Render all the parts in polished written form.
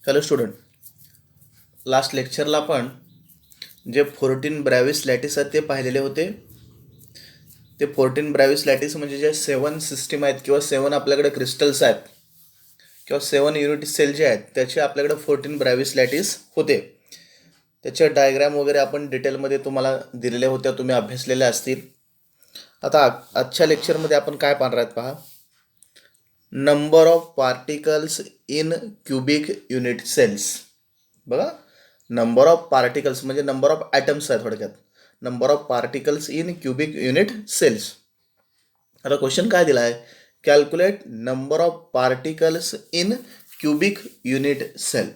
Hello student, last लेक्चरला आपण जे 14 ब्रॅव्हिस lattice आहेत ते पाहिलेले होते. ते 14 ब्रॅव्हिस लॅटिस म्हणजे जे 7 सिस्टीम आहेत किंवा 7 आपल्याकडे क्रिस्टल्स आहेत किंवा 7 युनिट सेल जे आहेत त्याचे आपल्याकडे 14 ब्रॅव्हिस लॅटिस होते. त्याचे डायग्राम वगैरे आपण डिटेलमध्ये तुम्हाला दिलेले होत्या, तुम्ही अभ्यासलेल्या असतील. आता आजच्या लेक्चरमध्ये आपण काय पाहणार आहेत पहा. Number of particles in cubic unit cells. बघा, नंबर ऑफ पार्टिकल्स म्हणजे नंबर ऑफ ॲटम्स आहे थोडक्यात. Number of particles in cubic unit cells. आता क्वेश्चन काय दिला आहे, calculate number of particles in cubic unit cell.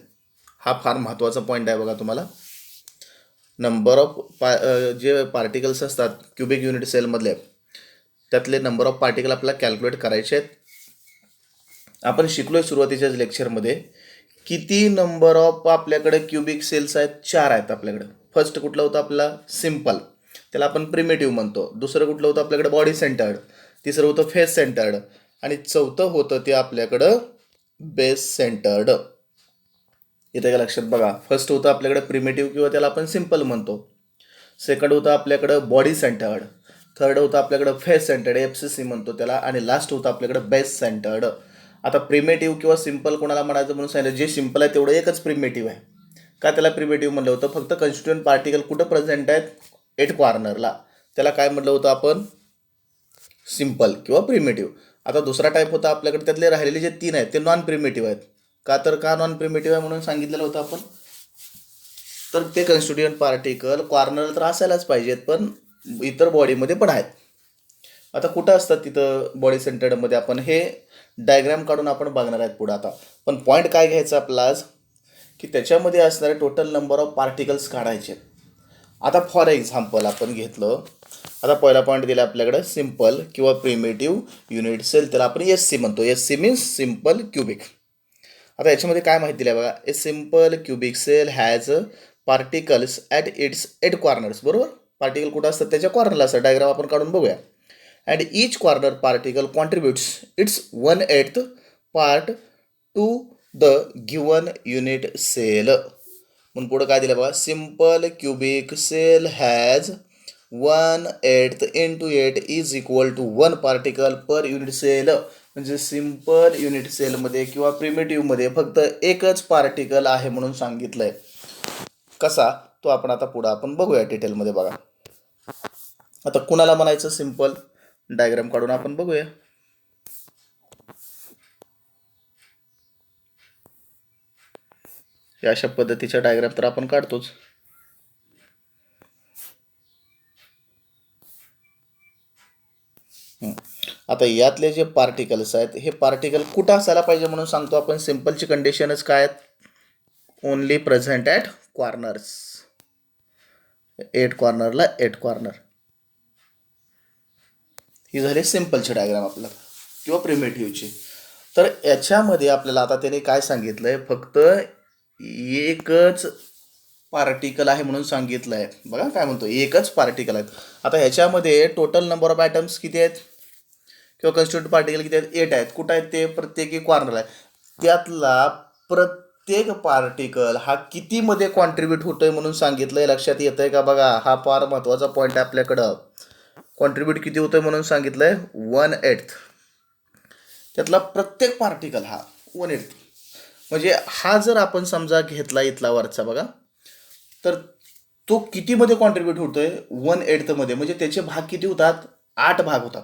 हा फार महत्त्वाचा पॉईंट आहे बघा तुम्हाला. नंबर ऑफ जे पार्टिकल्स असतात क्युबिक युनिट सेलमधले, त्यातले नंबर ऑफ पार्टिकल आपल्याला कॅल्क्युलेट करायचे आहेत. आपण शिकलोय सुरुवातीच्याच लेक्चरमध्ये किती नंबर ऑफ आपल्याकडे क्युबिक सेल्स आहेत. 4 आहेत आपल्याकडे. फर्स्ट कुठलं होतं आपला सिम्पल, त्याला आपण प्रिमेटिव्ह म्हणतो. दुसरं कुठलं होतं आपल्याकडे बॉडी सेंटर्ड. तिसरं होतं फेस सेंटर्ड. आणि चौथं होतं ते आपल्याकडं बेस सेंटर्ड. इथे का लक्षात बघा, फर्स्ट होतं आपल्याकडे प्रिमेटिव्ह किंवा त्याला आपण सिम्पल म्हणतो. सेकंड होतं आपल्याकडं बॉडी सेंटर्ड. थर्ड होतं आपल्याकडं फेस सेंटर्ड, FCC म्हणतो त्याला. आणि लास्ट होतं आपल्याकडं बेस सेंटर्ड. आता प्रिमेटिव्ह किंवा सिम्पल कोणाला म्हणायचं म्हणून सांगितलं, जे सिम्पल आहे तेवढं एकच प्रिमेटिव्ह आहे. का त्याला प्रिमेटिव्ह म्हणलं होतं, फक्त कन्स्टिट्युएंट पार्टिकल कुठं प्रेझेंट आहेत, 8 कॉर्नरला. त्याला काय म्हटलं होतं आपण, सिम्पल किंवा प्रिमेटिव्ह. आता दुसरा टाईप होता आपल्याकडे, त्यातले राहिलेले जे 3 आहेत ते नॉन प्रिमेटिव्ह आहेत. का नॉन प्रिमेटिव्ह आहे म्हणून सांगितलेलं होतं आपण, तर ते कन्स्टिट्युएंट पार्टिकल कॉर्नर तर असायलाच पाहिजेत, पण इतर बॉडीमध्ये पण आहेत. आता कुठं असतात तिथं बॉडी सेंटर्डमध्ये, आपण हे डायग्राम काढून आपण बघणार आहेत पुढं. आता पण पॉईंट काय घ्यायचा आपला आज, की त्याच्यामध्ये असणारे टोटल नंबर ऑफ पार्टिकल्स काढायचे. आता फॉर एक्झाम्पल आपण घेतलं, आता पहिला पॉईंट दिला आपल्याकडे सिम्पल किंवा प्रिमेटिव्ह युनिट सेल, त्याला आपण SC म्हणतो. SC means simple cubic. आता याच्यामध्ये काय माहिती दिली आहे बघा, a simple cubic cell has particles at its 8 corners. बरोबर, पार्टिकल कुठं असतात त्याच्या कॉर्नरला असतात. डायग्राम आपण काढून बघूया. And each corner particle contributes its 1/8 part to the given unit cell. म्हणून पुढं काय दिलं बघा, simple cubic cell has 1/8 into 8 is equal to 1 particle per unit cell. म्हणजे सिम्पल युनिट सेलमध्ये किंवा प्रिमेटिव्हमध्ये फक्त एकच पार्टिकल आहे म्हणून सांगितलंय. कसा तो आपण आता पुढं आपण बघूया डिटेलमध्ये. बघा, आता कुणाला म्हणायचं सिम्पल, डायग्राम काढून आपण बघूया. या अशा पद्धतीच्या डायग्राम तर आपण काढतोच. आता यातले जे पार्टिकल्स आहेत हे पार्टिकल कुठं असायला पाहिजे म्हणून सांगतो आपण. सिम्पलची कंडिशनच काय आहेत, ओनली प्रेझेंट ॲट कॉर्नर्स. 8 कॉर्नरला 8 कॉर्नर. ही झाली सिम्पलची डायग्राम आपल्याला किंवा प्रिमेटिव्हची. तर याच्यामध्ये आपल्याला आता त्याने काय सांगितलंय, फक्त एकच पार्टिकल आहे म्हणून सांगितलं आहे. बघा काय म्हणतो, एकच पार्टिकल आहेत. आता ह्याच्यामध्ये टोटल नंबर ऑफ ॲटम्स किती आहेत किंवा कन्स्टिट्युएंट पार्टिकल किती आहेत, 8 आहेत. कुठं आहेत ते, प्रत्येकी कॉर्नर आहे. त्यातला प्रत्येक पार्टिकल हा कितीमध्ये कॉन्ट्रीब्यूट होतोय म्हणून सांगितलंय. लक्षात येतंय का बघा, हा फार महत्त्वाचा पॉईंट आहे आपल्याकडं. कॉन्ट्रीब्यूट किती होतोय म्हणून सांगितलंय, 1/8. त्यातला प्रत्येक पार्टिकल हा 1/8. म्हणजे हा जर आपण समजा घेतला इथला वरचा बघा, तर तो कितीमध्ये कॉन्ट्रीब्यूट होतोय, 1/8 मध्ये. म्हणजे त्याचे भाग किती होतात, 8 भाग होतात.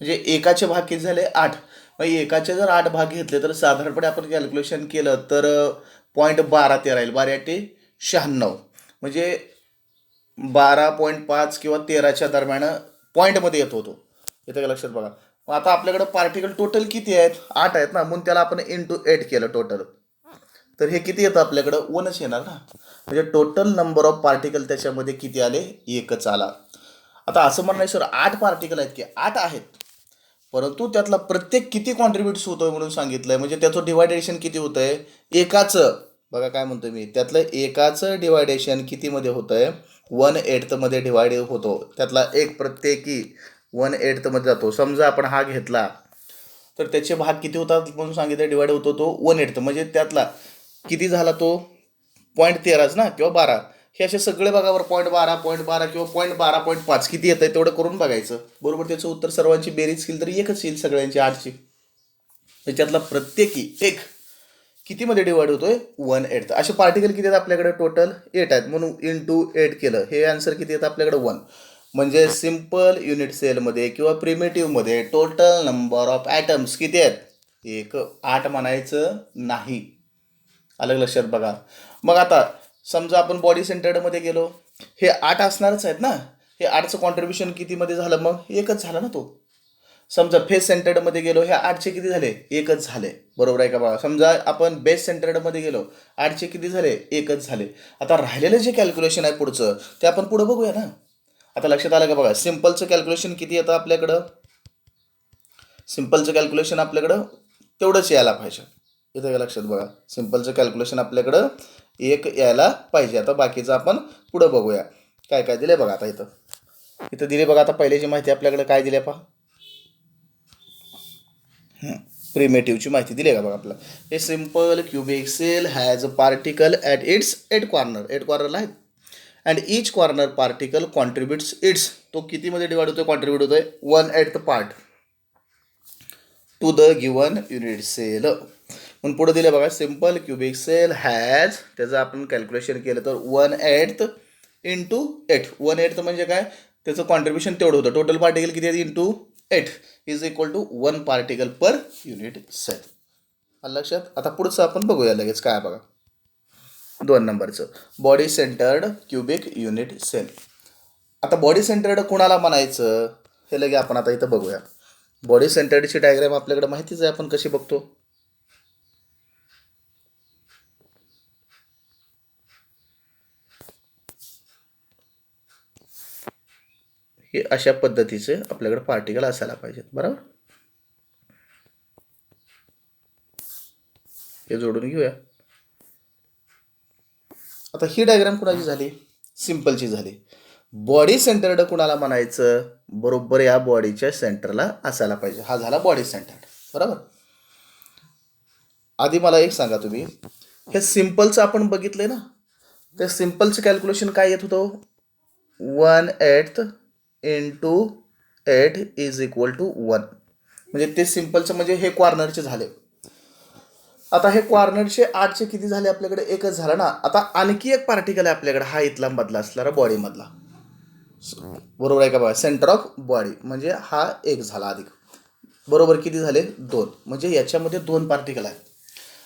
म्हणजे एकाचे भाग किती झाले, 8. मग एकाचे जर 8 भाग घेतले तर साधारणपणे आपण कॅल्क्युलेशन केलं तर 0.12 राहील. 12×8 = 96. म्हणजे 12.5 किंवा 13च्या दरम्यान पॉईंटमध्ये येत होतो. येतं का लक्षात बघा. मग आता आपल्याकडं पार्टिकल टोटल किती आहेत, 8 आहेत ना, म्हणून त्याला आपण इंटू 8 केलं टोटल. तर हे किती येतं आपल्याकडं, 1च येणार ना. म्हणजे टोटल नंबर ऑफ पार्टिकल त्याच्यामध्ये किती आले, 1च आला. आता असं म्हणणं सर 8 पार्टिकल आहेत की, 8 आहेत, परंतु त्यातला प्रत्येक किती कॉन्ट्रीब्युट्स होतोय म्हणून सांगितलंय. म्हणजे त्याचं डिवायडेशन किती होतंय, एकाचं. बघा काय म्हणतोय मी, त्यातलं एकाचं डिवायडेशन कितीमध्ये होतंय, 1/8 मध्ये डिवाइड होतो. त्यातला एक प्रत्येकी 1/8 मध्ये जातो. समजा आपण हा घेतला तर त्याचे भाग किती होतात म्हणून सांगितलं, डिवाइड होतो तो 1/8. म्हणजे त्यातला किती झाला तो 0.13 ना किंवा 12. हे असे सगळे बघा बरं 0.12 0.12 किंवा 0.12 0.5 किती येत आहे तेवढं करून बघायचं. बरोबर त्याचं उत्तर सर्वांची बेरीज केली तरी एकच येईल सगळ्यांची 8ची. त्याच्यातला प्रत्येकी एक कितीमध्ये डिवाइड होतोय 1/8. असे पार्टिकल किती आहेत आपल्याकडे टोटल 8 आहेत म्हणून इंटू 8 केलं हे आन्सर किती येतं आपल्याकडे 1. म्हणजे सिम्पल युनिट सेलमध्ये किंवा प्रिमेटिव्हमध्ये टोटल नंबर ऑफ ॲटम्स किती आहेत एक 8 म्हणायचं नाही. अलग लक्षात बघा. मग आता समजा आपण बॉडी सेंटर्डमध्ये गेलो हे 8 असणारच आहेत ना. हे 8चं कॉन्ट्रीब्युशन कितीमध्ये झालं मग एकच झालं ना तो. समजा फेस सेंटर्डमध्ये गेलो ह्या 8चे किती झाले एकच झाले. बरोबर आहे का बघा. समजा आपण बेस सेंटर्डमध्ये गेलो 8चे किती झाले एकच झाले. आता राहिलेलं जे कॅल्क्युलेशन आहे पुढचं ते आपण पुढं बघूया ना. आता लक्षात आलं का बघा. सिम्पलचं कॅल्क्युलेशन किती येतं आपल्याकडं. सिम्पलचं कॅल्क्युलेशन आपल्याकडं तेवढंच यायला पाहिजे. इथं लक्षात बघा. सिम्पलचं कॅल्क्युलेशन आपल्याकडं एक यायला पाहिजे. आता बाकीचं आपण पुढं बघूया काय काय दिले बघा. आता इथं दिले बघा. आता पहिल्याची माहिती आपल्याकडे काय दिली पहा. प्रिमेटिव्हची माहिती दिली का बघा आपलं. हे simple cubic cell has a particle at its 8 corner. 8 कॉर्नरला आहेत and each corner particle contributes its. तो कितीमध्ये डिवाइड होतोय कॉन्ट्रीब्यूट होतोय 1/8 part to the given unit cell. म्हणून पुढे दिले बघा. सिम्पल क्युबिक सेल हॅज त्याचं आपण कॅल्क्युलेशन केलं तर 1/8 इंटू 8. 1/8 म्हणजे काय त्याचं कॉन्ट्रीब्युशन तेवढं होतं. टोटल पार्टिकल किती आहेत into 8 is equal to 1 particle per unit cell. लक्षात. आता पुढचं आपण बघूया लगेच काय बघा. 2 नंबरचं body centred cubic unit cell. आता बॉडी सेंटर्ड कोणाला म्हणायचं हे लगे आपण आता इथं बघूया. बॉडी सेंटर्डची डायग्राम आपल्याकडे माहितीच आहे आपण कशी बघतो. हे अशा पद्धतीचे आपल्याकडे पार्टिकल असायला पाहिजेत. बरोबर. हे जोडून घेऊया. आता ही डायग्राम कुणाची झाली सिम्पलची झाली. बॉडी सेंटर्ड कुणाला म्हणायचं बरोबर या बॉडीच्या सेंटरला असायला पाहिजे. हा झाला बॉडी सेंटर्ड. बरोबर. आधी मला एक सांगा तुम्ही हे सिम्पलचं आपण बघितलंय ना. त्या सिम्पलचं कॅल्क्युलेशन काय येत होतं 1/8 इंटू 8 इज इक्वल टू 1. म्हणजे ते सिम्पलचं म्हणजे हे कॉर्नरचे झाले. आता हे कॉर्नरचे 8चे किती झाले आपल्याकडे एकच झाला ना. आता आणखी एक पार्टिकल आहे आपल्याकडे हा इथला मधला असणारा बॉडीमधला. बरोबर आहे का बघा. सेंटर ऑफ बॉडी म्हणजे हा एक झाला अधिक. बरोबर किती झाले 2. म्हणजे याच्यामध्ये 2 पार्टिकल आहेत.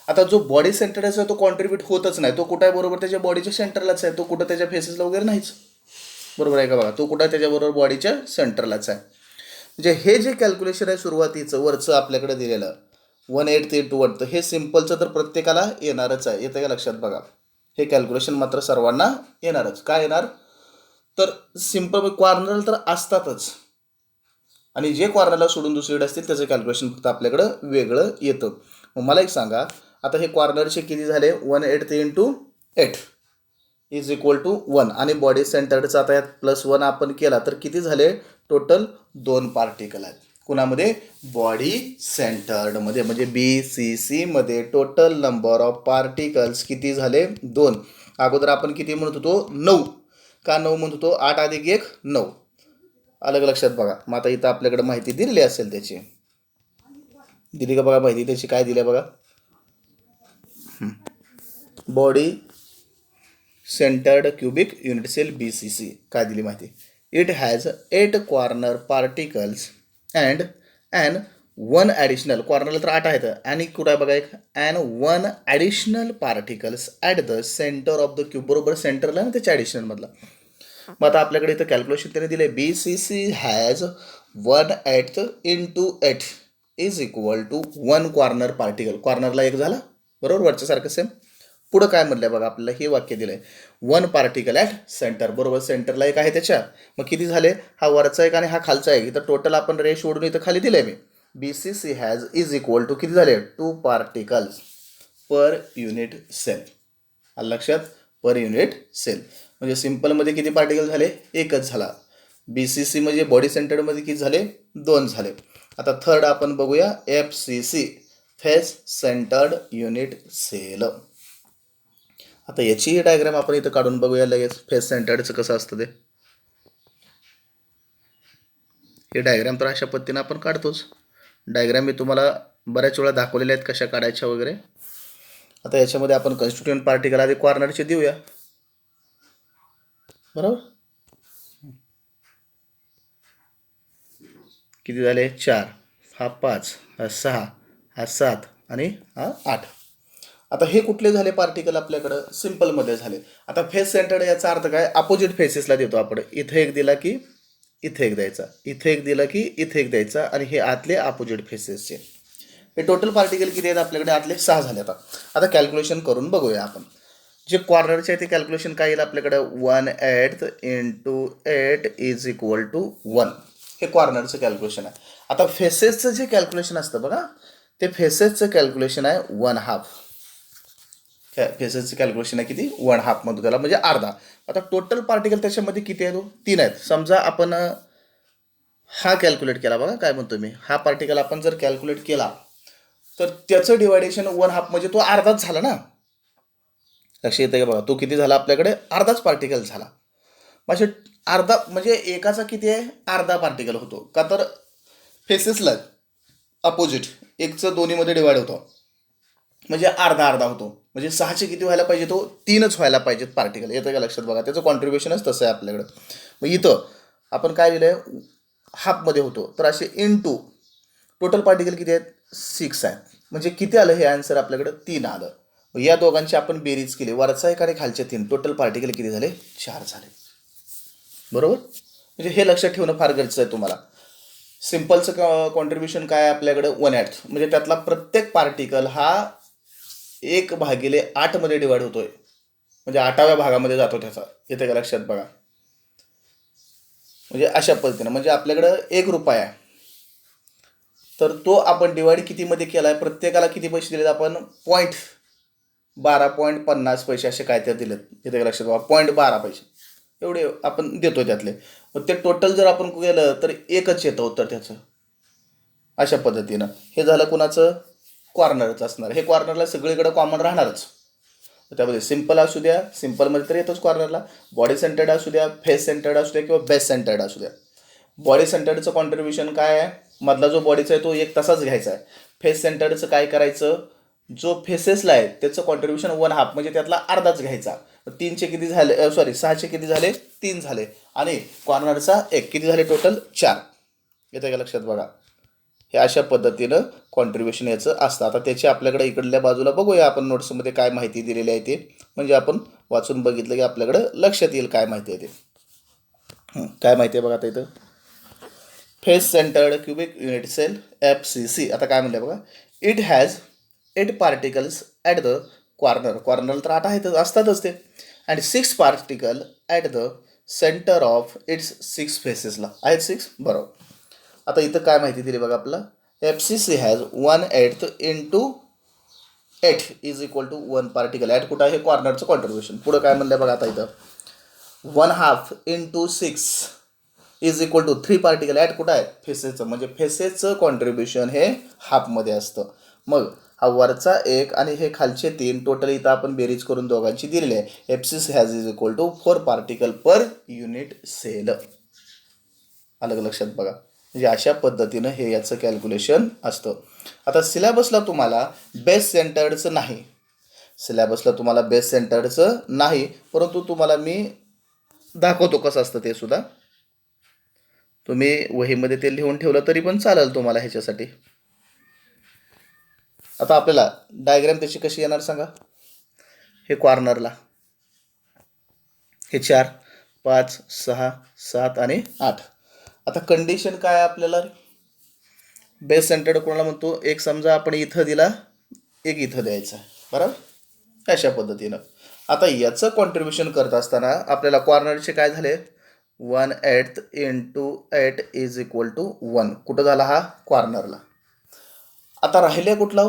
आता जो बॉडी सेंटरचा आहे तो कॉन्ट्रीब्यूट होतच नाही. तो कुठं आहे बरोबर त्याच्या बॉडीच्या सेंटरलाच आहे. तो कुठं त्याच्या फेसेसला वगैरे नाहीच. बरोबर आहे का बघा. तो कुठं आहे त्याच्याबरोबर बॉडीच्या सेंटरलाच आहे. म्हणजे हे जे कॅल्क्युलेशन आहे सुरुवातीचं वरचं आपल्याकडे दिलेलं 1/8 इंटू 1 हे सिम्पलचं तर प्रत्येकाला येणारच आहे. येतं का लक्षात बघा. हे कॅल्क्युलेशन मात्र सर्वांना येणारच. काय येणार तर सिम्पल कॉर्नर तर असतातच आणि जे कॉर्नरला सोडून दुसरीकडे असतील त्याचं कॅल्क्युलेशन फक्त आपल्याकडं वेगळं येतं. मग मला एक सांगा आता हे कॉर्नरचे किती झाले 1/8 इंटू 8 इज इक्वल टू 1 आणि बॉडी सेंटर्डचा आता यात +1 आपण केला तर किती झाले टोटल 2 पार्टिकल आहेत. कुणामध्ये बॉडी सेंटर्डमध्ये म्हणजे BCC मध्ये टोटल नंबर ऑफ पार्टिकल्स किती झाले 2. अगोदर आपण किती म्हणत होतो 9. का 9 म्हणत होतो 8 अधिक 1 9. अलग लक्षात बघा. मग आता इथं आपल्याकडे माहिती दिलेली असेल त्याची दिली का बघा माहिती त्याची काय दिली बघा. Body centred cubic unit cell BCC काय दिली माहिती. It has 8 corner particles and and 1 additional कॉर्नरला तर 8 आहेत आणि कुठं आहे बघा एक and 1 additional particles at the centre of the cube. बरोबर सेंटरला ना त्याच्या ॲडिशनलमधला. मग आता आपल्याकडे इथं कॅल्क्युलेशन त्याने दिले BCC has 1/8 into 8 is equal to 1 corner particle. कॉर्नरला एक झाला बरोबर वरच्यासारखं सेम. पुढं काय म्हटलंय बघा आपल्याला हे वाक्य दिलंय 1 पार्टिकल ॲट सेंटर. बरोबर सेंटरला एक आहे त्याच्या. मग किती झाले हा वरचा एक आणि हा खालचा एक. इथं टोटल आपण रेश ओढून इथं खाली दिलंय मी. BCC has is equal to किती झाले 2 पार्टिकल्स पर युनिट सेल. लक्षात पर युनिट सेल म्हणजे सिम्पलमध्ये किती पार्टिकल झाले एकच झाला. BCC म्हणजे बॉडी सेंटर्डमध्ये किती झाले 2 झाले. आता थर्ड आपण बघूया FCC face centred unit cell. आता याचीही डायग्राम आपण इथं काढून बघूया लगेच फेस सेंटर्डचं कसं असतं ते. हे डायग्राम तर अशा पद्धतीनं आपण काढतोच. डायग्राम मी तुम्हाला बऱ्याच वेळा दाखवलेल्या आहेत कशा काढायच्या वगैरे. आता याच्यामध्ये आपण कन्स्टिट्युएंट पार्टिकल आधी कॉर्नरचे देऊया, बरोबर. किती झाले? 4, हा 5, हा 6, हा 7 आणि हा 8. आता हे कुठले झाले पार्टिकल आपल्याकडं? सिम्पलमध्ये झाले. आता फेस सेंटर्ड याचा अर्थ काय? अपोजिट फेसेसला देतो आपण. इथे एक दिला की इथे एक द्यायचा, इथे एक दिला की इथे एक द्यायचा, आणि हे आतले अपोजिट फेसेसचे. हे टोटल पार्टिकल किती आहेत आपल्याकडे? आतले 6 झाले. आता कॅल्क्युलेशन करून बघूया आपण. जे कॉर्नरचे आहे ते कॅल्क्युलेशन काय येईल आपल्याकडं? 1/8 × 8 इज इक्वल टू 1. हे कॉर्नरचं कॅल्क्युलेशन आहे. आता फेसेसचं जे कॅल्क्युलेशन असतं बघा, ते फेसेसचं कॅल्क्युलेशन आहे 1/2. फेसेसचं कॅल्क्युलेशन आहे किती? 1/2 म्हणतो त्याला, म्हणजे अर्धा. आता टोटल पार्टिकल त्याच्यामध्ये किती आहेत? 3 आहेत. समजा आपण हा कॅल्क्युलेट केला, बघा काय म्हणतो मी, हा पार्टिकल आपण जर कॅल्क्युलेट केला तर त्याचं डिवायडेशन 1/2 म्हणजे तो अर्धाच झाला ना. लक्ष येतं का बघा, तो किती झाला आपल्याकडे? अर्धाच पार्टिकल झाला. म्हणजे अर्धा म्हणजे एकाचा किती आहे? अर्धा पार्टिकल होतो. का तर फेसेसला अपोजिट एकचं दोन्हीमध्ये डिवाइड होतो, म्हणजे अर्धा अर्धा होतो. म्हणजे 6चे किती व्हायला पाहिजे? तो 3च व्हायला पाहिजेत पार्टिकल. येतं का लक्षात? बघा, त्याचं कॉन्ट्रीब्युशनच तसं आहे आपल्याकडं. मग इथं आपण काय लिहिलं आहे? हाफमध्ये होतो, तर असे टू टोटल पार्टिकल किती आहेत? 6 आहे. म्हणजे किती आलं हे आन्सर आपल्याकडं? 3 आलं. या दोघांची आपण बेरीज केली, वरचा एक आणि खालचे 3, टोटल पार्टिकल किती झाले? 4 झाले, बरोबर. म्हणजे हे लक्षात ठेवणं फार गरजेचं आहे तुम्हाला. सिम्पलचं कॉन्ट्रीब्युशन काय आहे आपल्याकडं? 1/8. म्हणजे त्यातला प्रत्येक पार्टिकल हा 1/8 मध्ये डिवाइड होतोय, म्हणजे 8व्या भागामध्ये जातो त्याचा. येते का लक्षात? बघा, म्हणजे अशा पद्धतीनं, म्हणजे आपल्याकडं ₹1 आहे, तर तो आपण डिवाइड कितीमध्ये केला आहे? प्रत्येकाला किती पैसे दिलेत आपण? 12.50 असे काय तर दिलेत. येते का लक्षात? बघा, 12 पैसे एवढे आपण देतो त्यातले. मग ते टोटल जर आपण केलं तर एकच येतं उत्तर त्याचं. अशा पद्धतीनं हे झालं कुणाचं? कॉर्नरचं असणार. हे कॉर्नरला सगळीकडे कॉमन राहणारच. त्यामध्ये सिम्पल असू द्या, सिम्पलमध्ये तर येतोच कॉर्नरला. बॉडी सेंटर्ड असू द्या, फेस सेंटर्ड असू द्या, किंवा बेस सेंटर्ड असू द्या. बॉडी सेंटर्डचं कॉन्ट्रीब्युशन काय आहे? मधला जो बॉडीचा आहे तो एक तसाच घ्यायचा आहे. फेस सेंटर्डचं काय करायचं? जो फेसेसला आहे त्याचं कॉन्ट्रीब्युशन 1/2 म्हणजे त्यातला अर्धाच घ्यायचा. 3चे किती झाले? 6चे किती झाले? 3 झाले. आणि कॉर्नरचा 1 किती झाले? टोटल 4. येतं का लक्षात? बघा, हे अशा पद्धतीनं कॉन्ट्रीब्युशन याचं असतं. आता त्याची आपल्याकडे इकडल्या बाजूला बघूया आपण नोट्समध्ये काय माहिती दिलेली आहे ते, म्हणजे आपण वाचून बघितलं की आपल्याकडं लक्षात येईल काय माहिती आहे ते. काय माहिती आहे बघा आता इथं? Face centred cubic unit cell FCC. आता काय म्हणलं बघा, it has 8 particles at the corner. Corner तर 8 आहेतच, असतातच ते. And 6 particle at the centre of its 6 फेसेसला आहेत 6, बरोबर. आता इथं काय माहिती दिली बघा आपलं? FCC has 1/8 × 8 is equal to 1 particle at कुठं? हे कॉर्नरचं कॉन्ट्रीब्युशन. पुढं काय म्हणलं बघा आता इथं? 1/2 × 6 is equal to 3 particle at कुठं आहे? फेसेसचं. म्हणजे फेसेसचं कॉन्ट्रीब्युशन हे हाफमध्ये असतं. मग हा वरचा 1 आणि हे खालचे 3, टोटल इथं आपण बेरीज करून दोघांची दिलेली आहे. FCC has is equal to 4 particle per unit cell. अलग लक्षात? बघा, म्हणजे अशा पद्धतीनं हे याचं कॅल्क्युलेशन असतं. आता सिलेबसला तुम्हाला बेस सेंटर्डचं नाही, बेस सेंटर्डचं नाही, परंतु तुम्हाला मी दाखवतो कसं असतं ते सुद्धा. तुम्ही वहीमध्ये ते लिहून ठेवलं तरी पण चालेल तुम्हाला ह्याच्यासाठी. आता आपल्याला डायग्राम त्याची कशी येणार सांगा? हे कॉर्नरला हे 4, 5, 6, 7 आणि 8. आता कंडिशन काय आपल्याला? बेस सेंटर्ड कोणाला म्हणतो? एक समजा आपण इथं दिला, एक इथं द्यायचा, बरोबर. अशा पद्धतीनं. आता याचं कॉन्ट्रीब्युशन करत असताना आपल्याला कॉर्नरचे काय झाले? 1/8 × 8 इज इक्वल टू 1. कुठं झाला? हा कॉर्नरला. आता राहिले कुठला?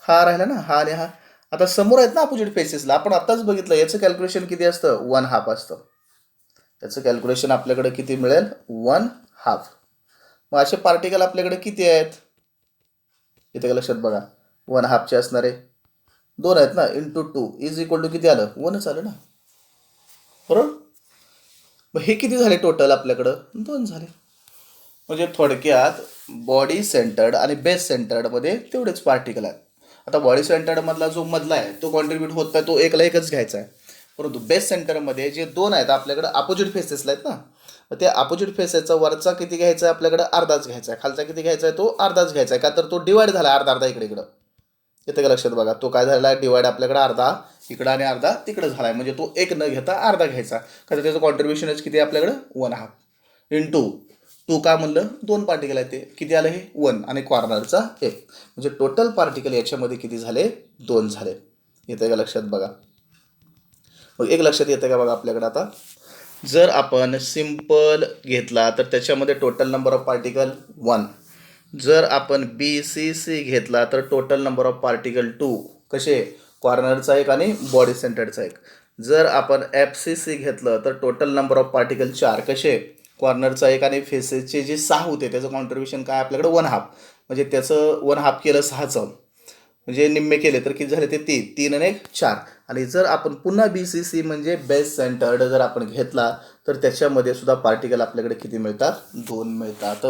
हा राहिला ना, हा आणि हा. आता समोर आहेत ना अपोजिट फेसेसला. आपण आत्ताच बघितलं याचं कॅल्क्युलेशन किती असतं? 1/2 असतं. त्याचं कॅल्क्युलेशन आपल्याकडे किती मिळेल? 1/2. मग असे पार्टिकल आपल्याकडे किती आहेत? इथे लक्षात बघा, 1/2चे असणारे 2 आहेत ना, इंटू 2 इज इक्वल टू किती आलं, 1च आलं ना, बरोबर. मग हे किती झाले टोटल आपल्याकडं, 2 झाले. म्हणजे थोडक्यात बॉडी सेंटर्ड आणि बेस सेंटर्डमध्ये तेवढेच पार्टिकल आहेत. आता बॉडी सेंटर्डमधला जो मधला आहे तो कॉन्ट्रीब्यूट होत नाही, तो एकला एकच घ्यायचा आहे. परंतु बेस सेंटरमध्ये जे 2 आहेत आपल्याकडे अपोजिट फेसेसला आहेत ना, मग त्या अपोजिट फेसेसचा वरचा किती घ्यायचा आहे आपल्याकडे, अर्धाच घ्यायचा आहे. खालचा किती घ्यायचा आहे, तो अर्धाच घ्यायचा आहे. का तर तो डिवाइड झाला अर्धा अर्धा इकडे इकडं. येतं का लक्षात बघा, तो काय झाला डिवाइड आपल्याकडे अर्धा इकडं आणि अर्धा तिकडं झाला आहे. म्हणजे तो एक न घेता अर्धा घ्यायचा. का तर त्याचं कॉन्ट्रीब्युशनच किती आहे आपल्याकडं, 1/2 इंटू 2 का म्हणलं, 2 पार्टिकल आहे, ते किती आलं हे 1 आणि कॉर्नरचा 1. म्हणजे टोटल पार्टिकल याच्यामध्ये किती झाले, 2 झाले. येतं का लक्षात बघा. मग एक लक्षात येतं का बघा आपल्याकडे आता, जर आपण सिम्पल घेतला तर त्याच्यामध्ये टोटल नंबर ऑफ पार्टिकल 1. जर आपण BCC घेतला तर टोटल नंबर ऑफ पार्टिकल 2. कसे, कॉर्नरचा 1 आणि बॉडी सेंटरचा 1. जर आपण FCC घेतलं तर टोटल नंबर ऑफ पार्टिकल 4. कसे, कॉर्नरचा 1 आणि फेसेसचे जे 6 होते त्याचं कॉन्ट्रीब्युशन काय आपल्याकडे 1/2. म्हणजे त्याचं 1/2 केलं 6चं, म्हणजे निम्मे केले तर किती झाले ते 3 आणि 1 4. आणि जर आपण पुन्हा BCC म्हणजे बेस सेंटर्ड जर आपण घेतला तर त्याच्यामध्ये सुद्धा पार्टिकल आपल्याकडे किती मिळतात, 2 मिळतात.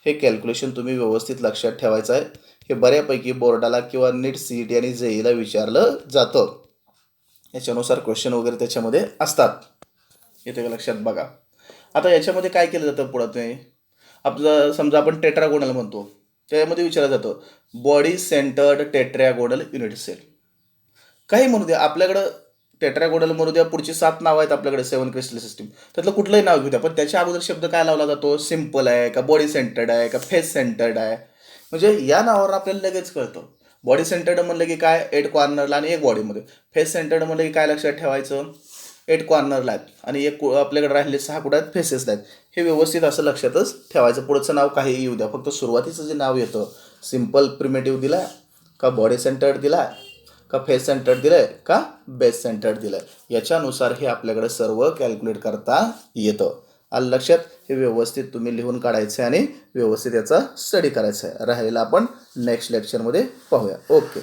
हे कॅल्क्युलेशन तुम्ही व्यवस्थित लक्षात ठेवायचं आहे. हे बऱ्यापैकी बोर्डाला किंवा नीट CET आणि JEEला विचारलं जातं. याच्यानुसार क्वेश्चन वगैरे त्याच्यामध्ये असतात. येते का लक्षात बघा. आता याच्यामध्ये काय केलं जातं पुढं, ते आपलं समजा आपण टेट्रागोनल म्हणतो, त्यामध्ये विचारलं जातं body centred tetragonal unit cell. काही म्हणू द्या आपल्याकडं, टेट्रागोनल म्हणू द्या, पुढची 7 नावं आहेत आपल्याकडे 7 क्रिस्टल सिस्टीम, त्यातलं कुठलंही नाव घेऊ द्या, पण त्याच्या अगोदर शब्द काय लावला जातो, सिम्पल आहे का बॉडी सेंटर्ड आहे का फेस सेंटर्ड आहे. म्हणजे या नावावर आपल्याला लगेच कळतं. बॉडी सेंटर्ड म्हणलं की काय, 8 कॉर्नरला आणि 1 बॉडीमध्ये. फेस सेंटर्ड म्हणलं की काय लक्षात ठेवायचं, 8 कॉर्नरला आहेत आणि एक आपल्याकडे राहिले 6 कुठं आहेत, फेसेसला आहेत. हे व्यवस्थित असं लक्षातच ठेवायचं. पुढचं नाव काही येऊ द्या, फक्त सुरुवातीचं जे नाव येतं, सिम्पल प्रिमेटिव्ह दिला आहे का बॉडी सेंटर्ड दिला आहे का फेस सेंटर्ड दिलं आहे का बेस सेंटर्ड दिलं आहे, याच्यानुसार हे आपल्याकडे सर्व कॅल्क्युलेट करता येतं. आलं लक्षात. हे व्यवस्थित तुम्ही लिहून काढायचं आहे आणि व्यवस्थित याचा स्टडी करायचा आहे. राहिलेला आपण नेक्स्ट लेक्चरमध्ये पाहूया. ओके.